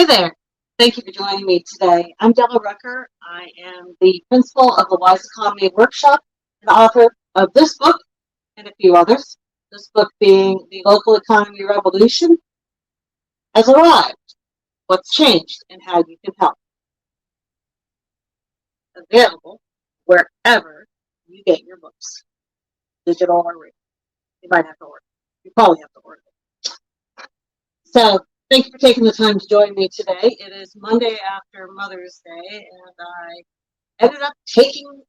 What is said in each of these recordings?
Hey there. Thank you for joining me today. I'm Della Rucker. I am the principal of the Wise Economy Workshop and author of this book and a few others. This book being The Local Economy Revolution Has Arrived, What's Changed and How You Can Help. Available wherever you get your books, digital or real. You might have to order. You probably have to order it. So thank you for taking the time to join me today. It is Monday after Mother's Day, and I ended up taking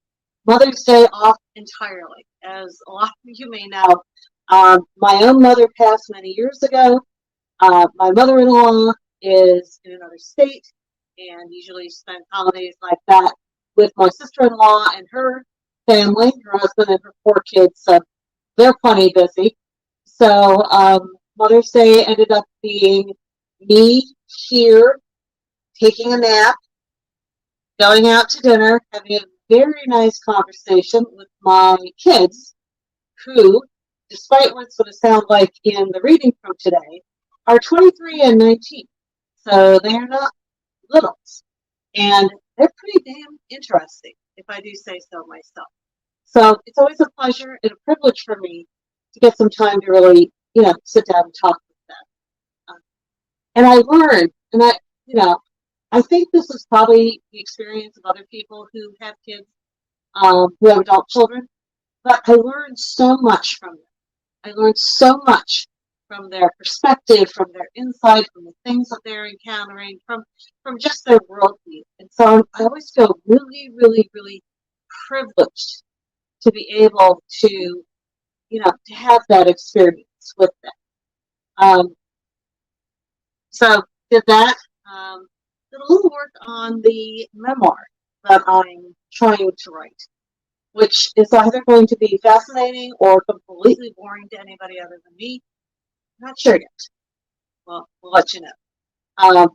Mother's Day off entirely. As a lot of you may know, my own mother passed many years ago. My mother-in-law is in another state and usually spend holidays like that with my sister-in-law and her family, her husband and her 4 kids, so they're plenty busy. So Mother's Day ended up being me here, taking a nap, going out to dinner, having a very nice conversation with my kids, who, despite what's going to sound like in the reading from today, are 23 and 19. So they're not littles. And they're pretty damn interesting, if I do say so myself. So it's always a pleasure and a privilege for me to get some time to really, sit down and talk with them. And I learned, and I think this is probably the experience of other people who have kids, who have adult children, but I learned so much from them. I learned so much from their perspective, from their insight, from the things that they're encountering, from just their worldview. And so I always feel really, really, really privileged to be able to, to have that experience with them. So did that. Did a little work on the memoir that I'm trying to write, which is either going to be fascinating or completely boring to anybody other than me. Not sure yet. Well, we'll let you know.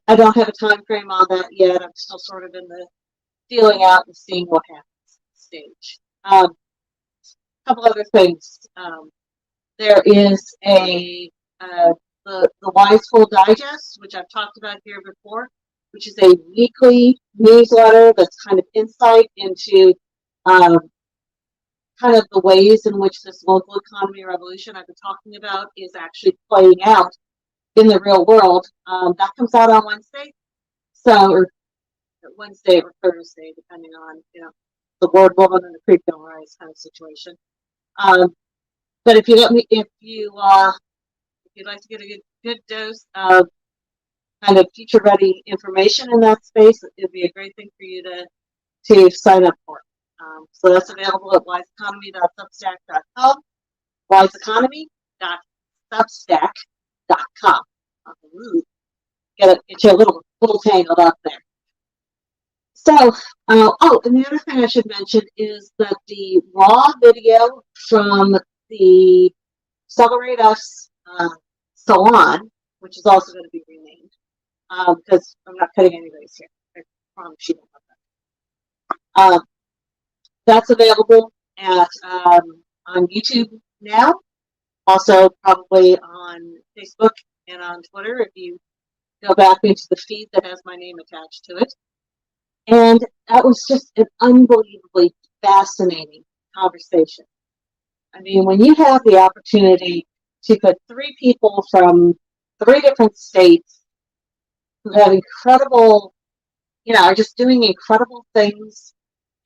I don't have a time frame on that yet. I'm still sort of in the feeling out and seeing what happens stage. A couple other things. There is the Wiseful Digest, which I've talked about here before, which is a weekly newsletter that's kind of insight into kind of the ways in which this local economy revolution I've been talking about is actually playing out in the real world. That comes out on Wednesday, or Wednesday or Thursday, depending on the word woman and the creek don't rise kind of situation. But if you'd like to get a good dose of kind of future ready information in that space, it'd be a great thing for you to sign up for. So that's available at wiseeconomy.substack.com, wiseeconomy.substack.com. Get you a little tangled up there. So, and the other thing I should mention is that the raw video from the Celebrate Us salon, which is also going to be renamed, because I'm not cutting anybody's hair. I promise you about that. That's available on YouTube now, also probably on Facebook and on Twitter if you go back into the feed that has my name attached to it. And that was just an unbelievably fascinating conversation. I mean, when you have the opportunity to put 3 people from 3 different states who have incredible, are just doing incredible things,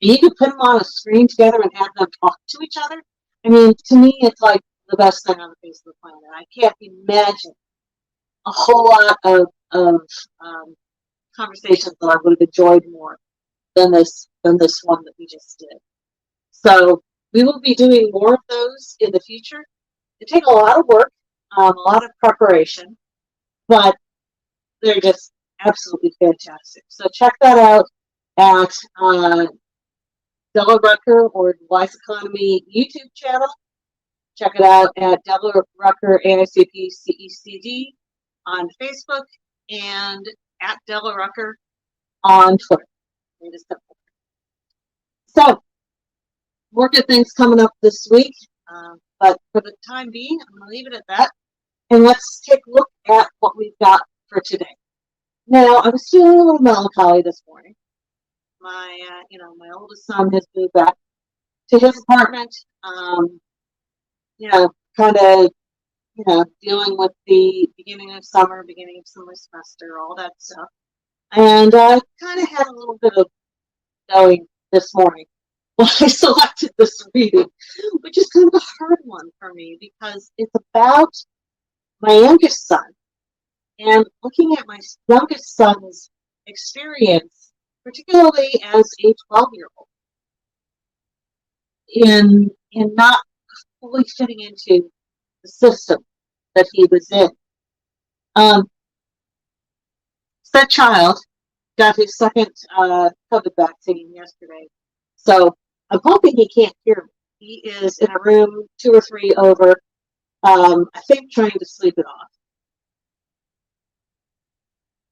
you can put them on a screen together and have them talk to each other. I mean, to me, it's like the best thing on the face of the planet. I can't imagine a whole lot of conversations that I would have enjoyed more than this one that we just did. So we will be doing more of those in the future. They take a lot of work, a lot of preparation, but they're just absolutely fantastic. So check that out at Della Rucker or Wise Economy YouTube channel. Check it out at Della Rucker AICP CECD on Facebook and at Della Rucker on Twitter. So, more good things coming up this week, but for the time being, I'm going to leave it at that. And let's take a look at what we've got for today. Now, I was feeling a little melancholy this morning. My oldest son has moved back to his apartment. Kind of, dealing with the beginning of summer semester, all that stuff. And I kind of had a little bit of going this morning when I selected this reading, which is kind of a hard one for me because it's about my youngest son and looking at my youngest son's experience, particularly as a 12-year-old, in not fully fitting into the system that he was in. That child got his second COVID vaccine yesterday, so I'm hoping he can't hear me. He is in a room 2 or 3 over, I think trying to sleep it off.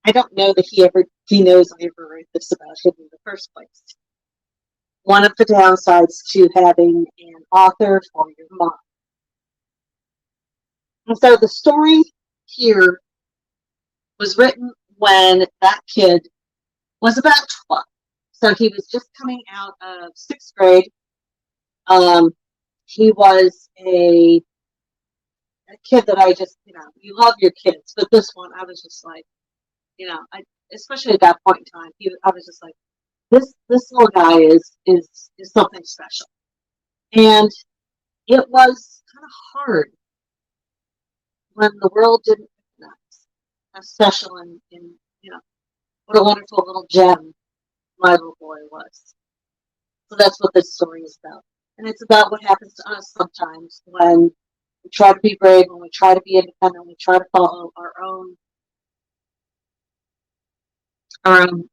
I don't know that he knows I ever wrote this about him in the first place. One of the downsides to having an author for your mom. And so the story here was written when that kid was about 12. So he was just coming out of 6th grade. He was a kid that I just, you love your kids, but this one I was just like, especially at that point in time, I was just like, this little guy is something special. And it was kind of hard when the world didn't recognize how special and what a wonderful little gem my little boy was. So that's what this story is about. And it's about what happens to us sometimes when we try to be brave, when we try to be independent, we try to follow our own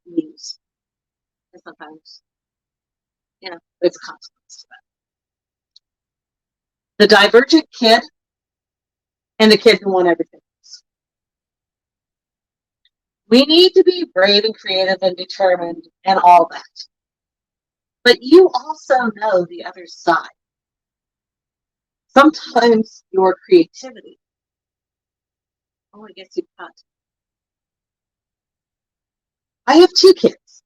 needs. And sometimes, there's a consequence to that. The Divergent Kid and the Kid Who Won Everything. We need to be brave and creative and determined and all that. But you also know the other side. Sometimes your creativity only gets you cut. I have 2 kids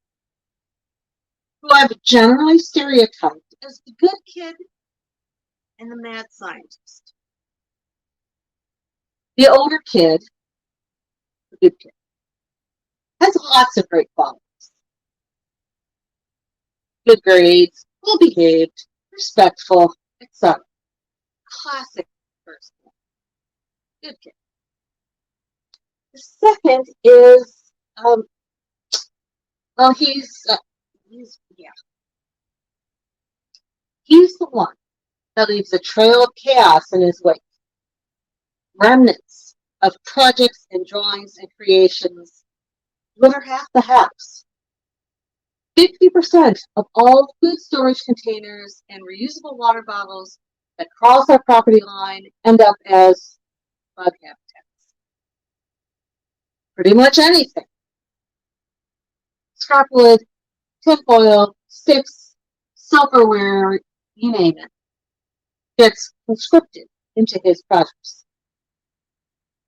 who I've generally stereotyped as the good kid and the mad scientist. The older kid, the good kid, has lots of great qualities. Good grades, well behaved, respectful, etc. Classic person. Good kid. The second is, he's the one that leaves a trail of chaos in his wake. Remnants of projects and drawings and creations litter half the house. 50% of all food storage containers and reusable water bottles that cross our property line end up as bug habitats. Pretty much anything. Scrap wood, tinfoil, sticks, silverware, you name it, gets conscripted into his projects.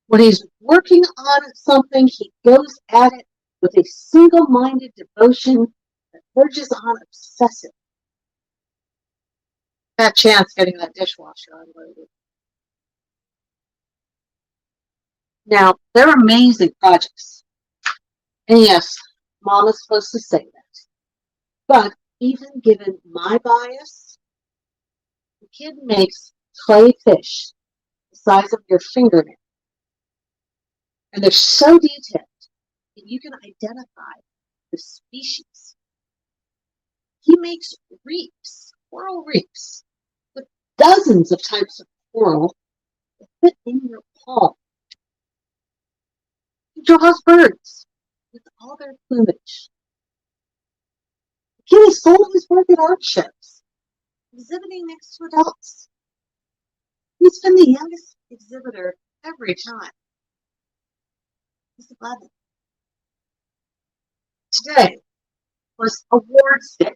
When he's working on something, he goes at it with a single-minded devotion that verges on obsessive. That chance getting that dishwasher unloaded. Now, they're amazing projects. And yes, Mom is supposed to say that. But even given my bias, the kid makes clay fish the size of your fingernail. And they're so detailed that you can identify the species. He makes reefs, coral reefs, with dozens of types of coral that fit in your palm. He draws birds with all their plumage. The kid has sold his work at art shows, exhibiting next to adults. He's been the youngest exhibitor every time. He's 11. Today was awards day,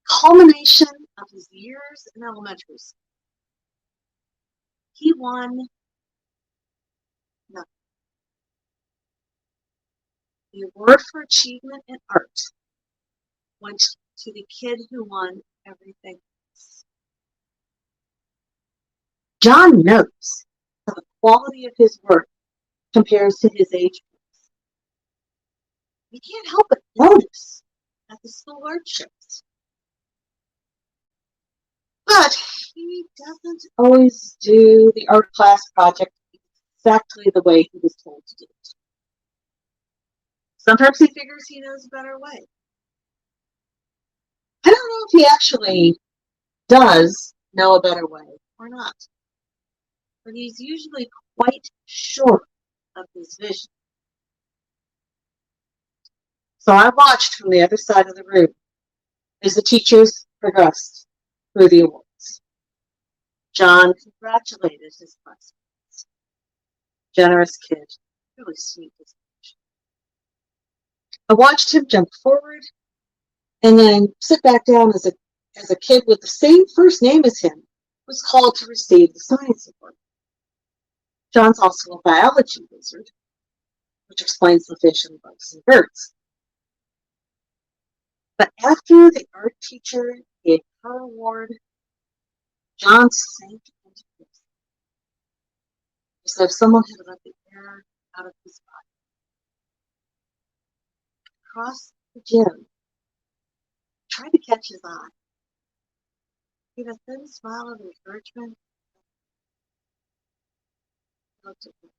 culmination of his years in elementary school. He won nothing. The award for achievement in art went to the kid who won everything else. John knows how the quality of his work compares to his age groups. He can't help but notice at the school art shows. But he doesn't always do the art class project exactly the way he was told to do it. Sometimes he figures he knows a better way. I don't know if he actually does know a better way or not, but he's usually quite sure of his vision. So I watched from the other side of the room as the teachers progressed through the awards. John congratulated his classmates. Generous kid, really sweet. I watched him jump forward and then sit back down as a kid with the same first name as him was called to receive the science award. John's also a biology wizard, which explains the fish and bugs and birds. But after the art teacher gave her award, John sank into his, as if someone had let the air out of his body. Across the gym, tried to catch his eye. Gave a thin smile of encouragement. Looked at him.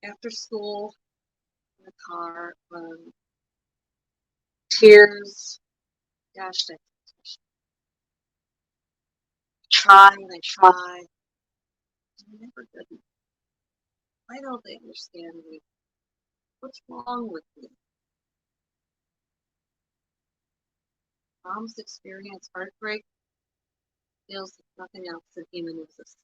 After school, in the car, tears dashed expectation. Try and I try. I'm never good enough. Why don't they understand me? What's wrong with me? Mom's experience heartbreak feels like nothing else in human existence.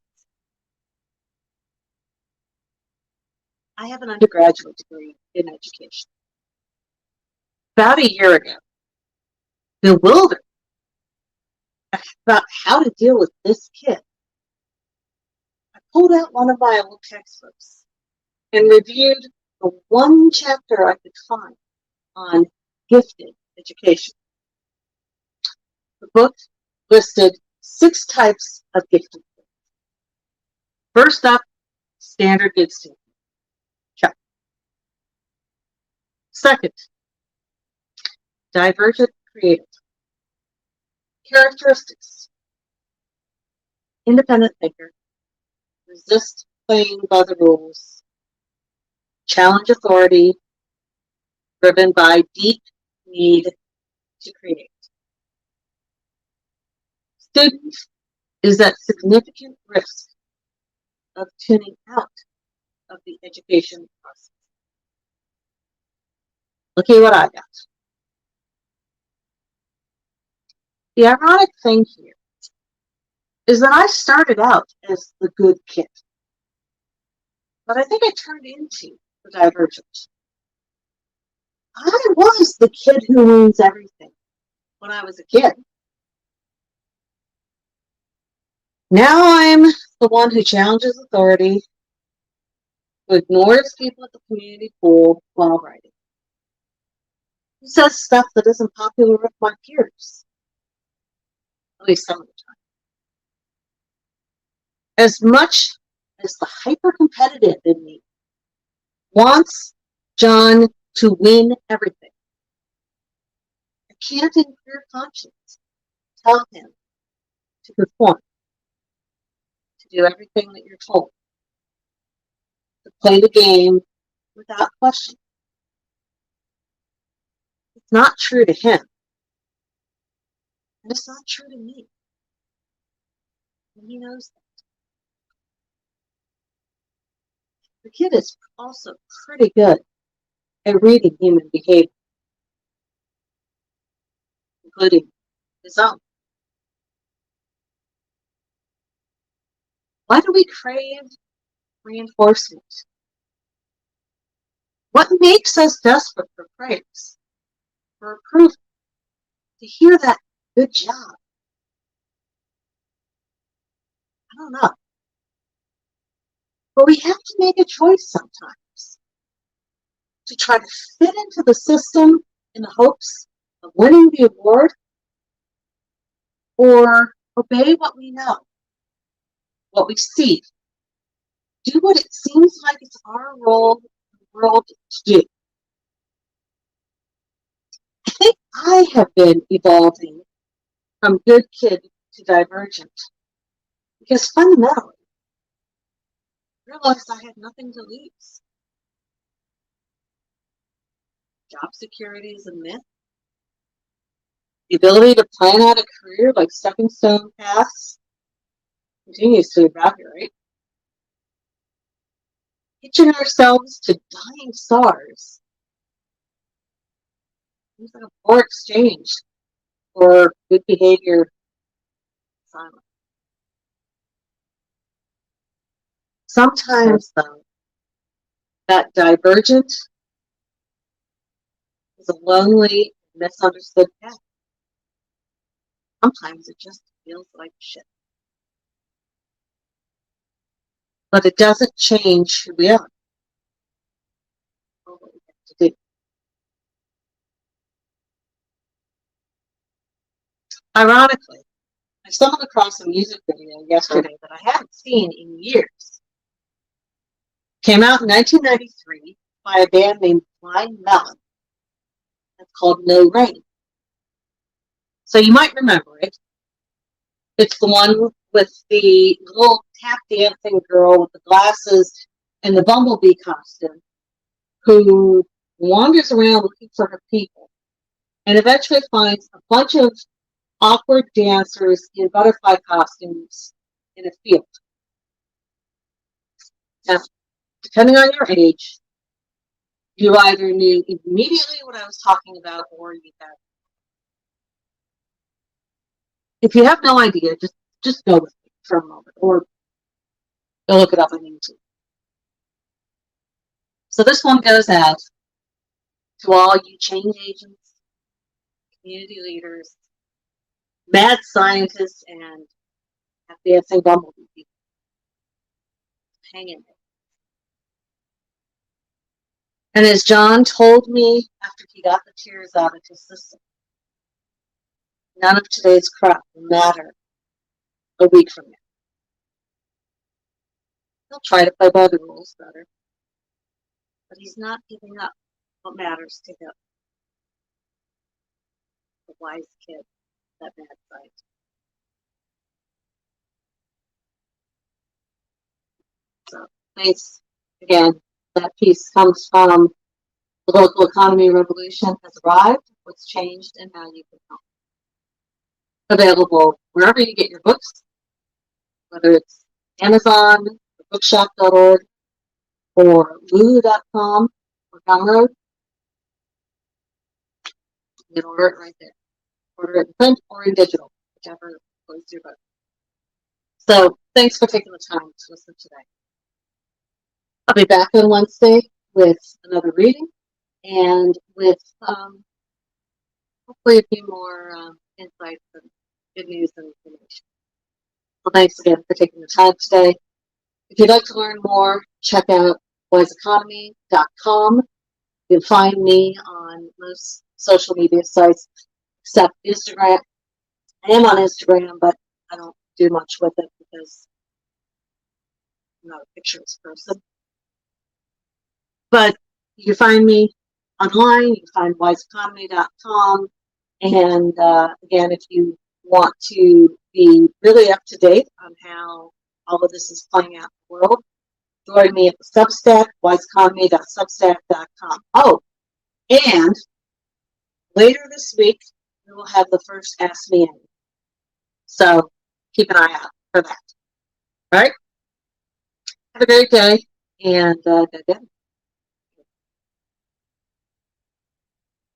I have an undergraduate degree in education. About a year ago, bewildered about how to deal with this kid, I pulled out one of my old textbooks and reviewed the one chapter I could find on gifted education. The book listed 6 types of gifted kids. First up, standard good student. Check. Second, Divergent Creative. Characteristics: independent thinker, resist playing by the rules, challenge authority, driven by deep need to create. Student is at significant risk of tuning out of the education process. Look at what I got. The ironic thing here is that I started out as the good kid, but I think I turned into the divergent. I was the kid who wins everything when I was a kid. Now I'm the one who challenges authority, who ignores people at the community pool while writing, who says stuff that isn't popular with my peers, at least some of the time. As much as the hyper-competitive in me wants John to win everything, I can't in clear conscience tell him to perform, to do everything that you're told, to play the game without question. It's not true to him, and it's not true to me. And he knows that. The kid is also pretty good at reading human behavior, including his own. Why do we crave reinforcement? What makes us desperate for praise, for approval, to hear that good job? I don't know. But we have to make a choice sometimes. to try to fit into the system in the hopes of winning the award, or obey what we know, what we see, do what it seems like it's our role in the world to do? I think I have been evolving from good kid to divergent because fundamentally I realized I had nothing to lose. Job security is a myth. The ability to plan out a career like stepping stone paths continues to evaporate. Teaching ourselves to dying stars seems like a poor exchange for good behavior silence. Sometimes, though, that divergent is a lonely, misunderstood path. Sometimes it just feels like shit. But it doesn't change who we are or what we have to do. Ironically, I stumbled across a music video yesterday that I haven't seen in years. Came out in 1993 by a band named Blind Melon. It's called No Rain. So you might remember it. It's the one with the little tap dancing girl with the glasses and the bumblebee costume who wanders around looking for her people and eventually finds a bunch of awkward dancers in butterfly costumes in a field. Now, depending on your age, you either knew immediately what I was talking about or you had. If you have no idea, just go with me for a moment or go look it up on YouTube. So this one goes out to all you change agents, community leaders, mad scientists, and dancing bumblebee people. Hang in there. And as John told me after he got the tears out of his system, none of today's crap will matter a week from now. He'll try to play by the rules better, but he's not giving up what matters to him. The wise kid, that mad scientist. So thanks again. That piece comes from The Local Economy Revolution Has Arrived. What's changed and how you can help. Available wherever you get your books, whether it's Amazon, bookshop.org, or lulu.com or Gumroad. You can order it right there. Order it in print or in digital, whichever goes to your book. So thanks for taking the time to listen today. I'll be back on Wednesday with another reading and with hopefully a few more insights and good news and information. So thanks again for taking the time today. If you'd like to learn more, check out wiseeconomy.com. You can find me on most social media sites except Instagram. I am on Instagram, but I don't do much with it because I'm not a pictures person. But you can find me online. You can find wiseeconomy.com. And again, if you want to be really up to date on how all of this is playing out in the world, join me at the Substack, wiseeconomy.substack.com. Oh, and later this week, we will have the first Ask Me Anything. So keep an eye out for that. All right? Have a great day, and good day.